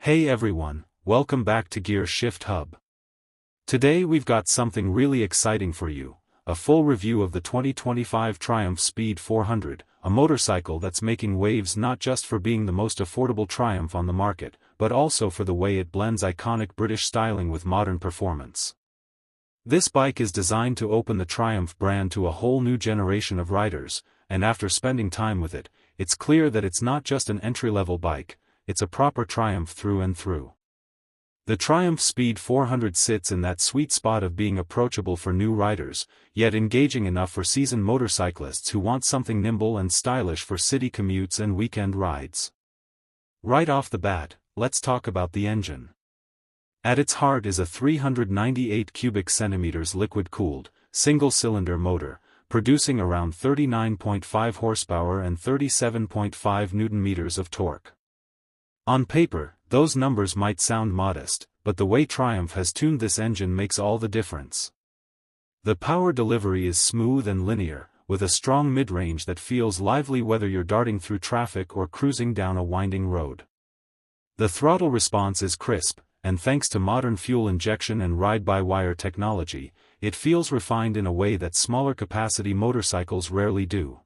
Hey everyone, welcome back to Gear Shift Hub. Today we've got something really exciting for you, a full review of the 2025 Triumph Speed 400, a motorcycle that's making waves not just for being the most affordable Triumph on the market, but also for the way it blends iconic British styling with modern performance. This bike is designed to open the Triumph brand to a whole new generation of riders, and after spending time with it, it's clear that it's not just an entry-level bike, it's a proper Triumph through and through. The Triumph Speed 400 sits in that sweet spot of being approachable for new riders, yet engaging enough for seasoned motorcyclists who want something nimble and stylish for city commutes and weekend rides. Right off the bat, let's talk about the engine. At its heart is a 398 cubic centimeters liquid-cooled, single-cylinder motor, producing around 39.5 horsepower and 37.5 newton-meters of torque. On paper, those numbers might sound modest, but the way Triumph has tuned this engine makes all the difference. The power delivery is smooth and linear, with a strong mid-range that feels lively whether you're darting through traffic or cruising down a winding road. The throttle response is crisp, and thanks to modern fuel injection and ride-by-wire technology, it feels refined in a way that smaller-capacity motorcycles rarely do.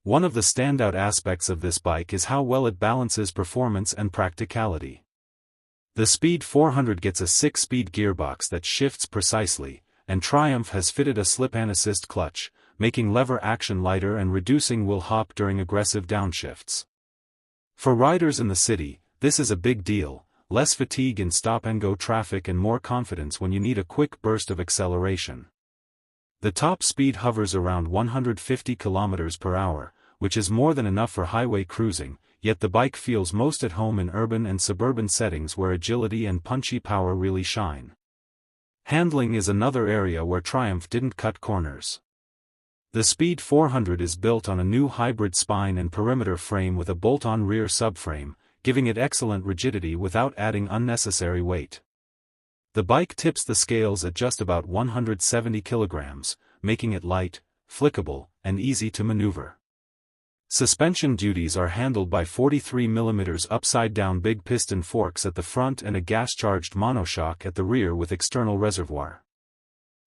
One of the standout aspects of this bike is how well it balances performance and practicality. The Speed 400 gets a 6-speed gearbox that shifts precisely, and Triumph has fitted a slip-and-assist clutch, making lever action lighter and reducing wheel hop during aggressive downshifts. For riders in the city, this is a big deal, less fatigue in stop-and-go traffic and more confidence when you need a quick burst of acceleration. The top speed hovers around 150 km per hour, which is more than enough for highway cruising, yet the bike feels most at home in urban and suburban settings where agility and punchy power really shine. Handling is another area where Triumph didn't cut corners. The Speed 400 is built on a new hybrid spine and perimeter frame with a bolt-on rear subframe, giving it excellent rigidity without adding unnecessary weight. The bike tips the scales at just about 170 kilograms, making it light, flickable, and easy to maneuver. Suspension duties are handled by 43mm upside-down big piston forks at the front and a gas-charged monoshock at the rear with external reservoir.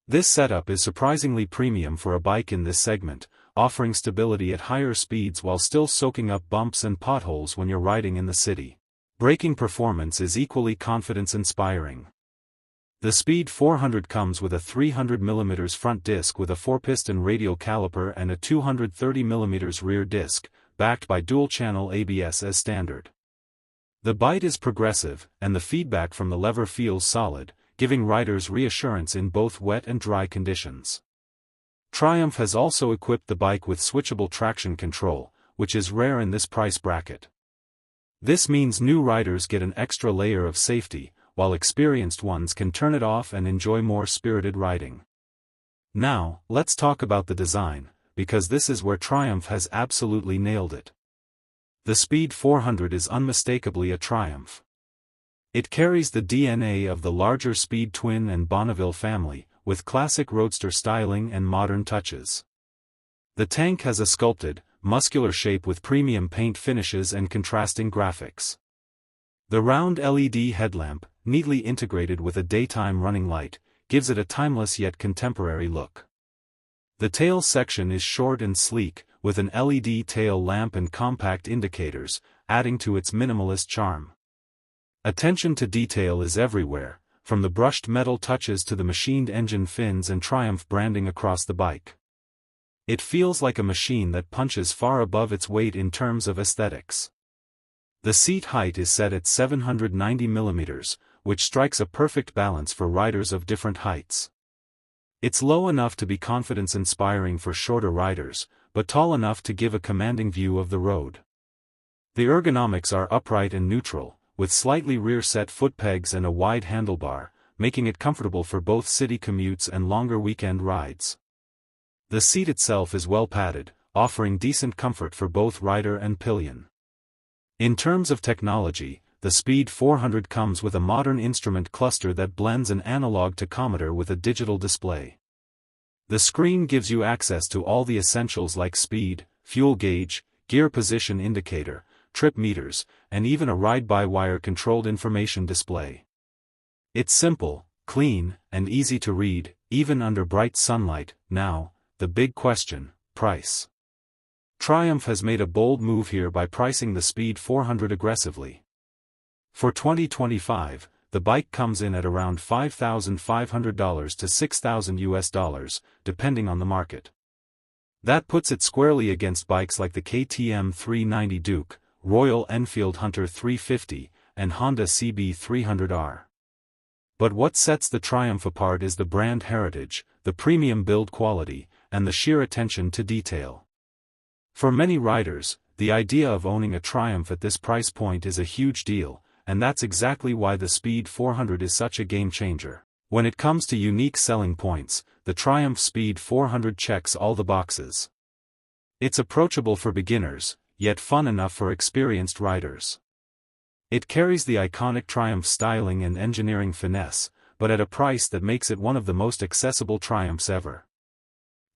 This setup is surprisingly premium for a bike in this segment, offering stability at higher speeds while still soaking up bumps and potholes when you're riding in the city. Braking performance is equally confidence-inspiring. The Speed 400 comes with a 300mm front disc with a 4-piston radial caliper and a 230mm rear disc, backed by dual-channel ABS as standard. The bite is progressive, and the feedback from the lever feels solid, giving riders reassurance in both wet and dry conditions. Triumph has also equipped the bike with switchable traction control, which is rare in this price bracket. This means new riders get an extra layer of safety, while experienced ones can turn it off and enjoy more spirited riding. Now, let's talk about the design, because this is where Triumph has absolutely nailed it. The Speed 400 is unmistakably a Triumph. It carries the DNA of the larger Speed Twin and Bonneville family, with classic roadster styling and modern touches. The tank has a sculpted, muscular shape with premium paint finishes and contrasting graphics. The round LED headlamp, neatly integrated with a daytime running light, gives it a timeless yet contemporary look. The tail section is short and sleek, with an LED tail lamp and compact indicators, adding to its minimalist charm. Attention to detail is everywhere, from the brushed metal touches to the machined engine fins and Triumph branding across the bike. It feels like a machine that punches far above its weight in terms of aesthetics. The seat height is set at 790mm, which strikes a perfect balance for riders of different heights. It's low enough to be confidence-inspiring for shorter riders, but tall enough to give a commanding view of the road. The ergonomics are upright and neutral, with slightly rear-set foot pegs and a wide handlebar, making it comfortable for both city commutes and longer weekend rides. The seat itself is well padded, offering decent comfort for both rider and pillion. In terms of technology, the Speed 400 comes with a modern instrument cluster that blends an analog tachometer with a digital display. The screen gives you access to all the essentials like speed, fuel gauge, gear position indicator, trip meters, and even a ride-by-wire controlled information display. It's simple, clean, and easy to read, even under bright sunlight. Now, the big question: price. Triumph has made a bold move here by pricing the Speed 400 aggressively. For 2025, the bike comes in at around $5,500 to $6,000, depending on the market. That puts it squarely against bikes like the KTM 390 Duke, Royal Enfield Hunter 350, and Honda CB 300R. But what sets the Triumph apart is the brand heritage, the premium build quality, and the sheer attention to detail. For many riders, the idea of owning a Triumph at this price point is a huge deal, and that's exactly why the Speed 400 is such a game-changer. When it comes to unique selling points, the Triumph Speed 400 checks all the boxes. It's approachable for beginners, yet fun enough for experienced riders. It carries the iconic Triumph styling and engineering finesse, but at a price that makes it one of the most accessible Triumphs ever.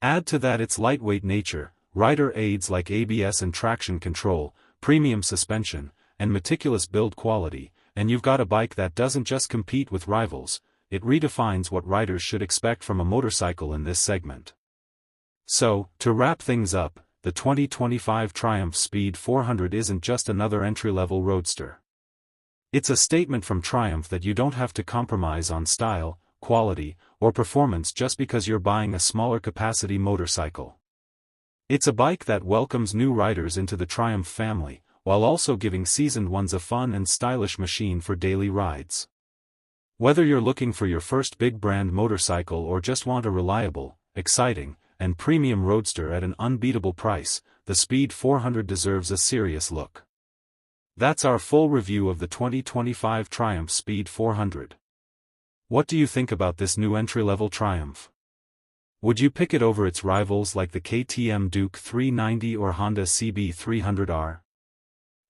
Add to that its lightweight nature, rider aids like ABS and traction control, premium suspension, and meticulous build quality, and you've got a bike that doesn't just compete with rivals, it redefines what riders should expect from a motorcycle in this segment. So, to wrap things up, the 2025 Triumph Speed 400 isn't just another entry-level roadster. It's a statement from Triumph that you don't have to compromise on style, quality, or performance just because you're buying a smaller capacity motorcycle. It's a bike that welcomes new riders into the Triumph family, while also giving seasoned ones a fun and stylish machine for daily rides. Whether you're looking for your first big brand motorcycle or just want a reliable, exciting, and premium roadster at an unbeatable price, the Speed 400 deserves a serious look. That's our full review of the 2025 Triumph Speed 400. What do you think about this new entry-level Triumph? Would you pick it over its rivals like the KTM Duke 390 or Honda CB 300R?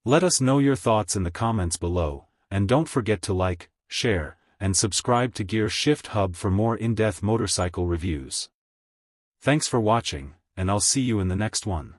Let us know your thoughts in the comments below, and don't forget to like, share, and subscribe to Gear Shift Hub for more in-depth motorcycle reviews. Thanks for watching, and I'll see you in the next one.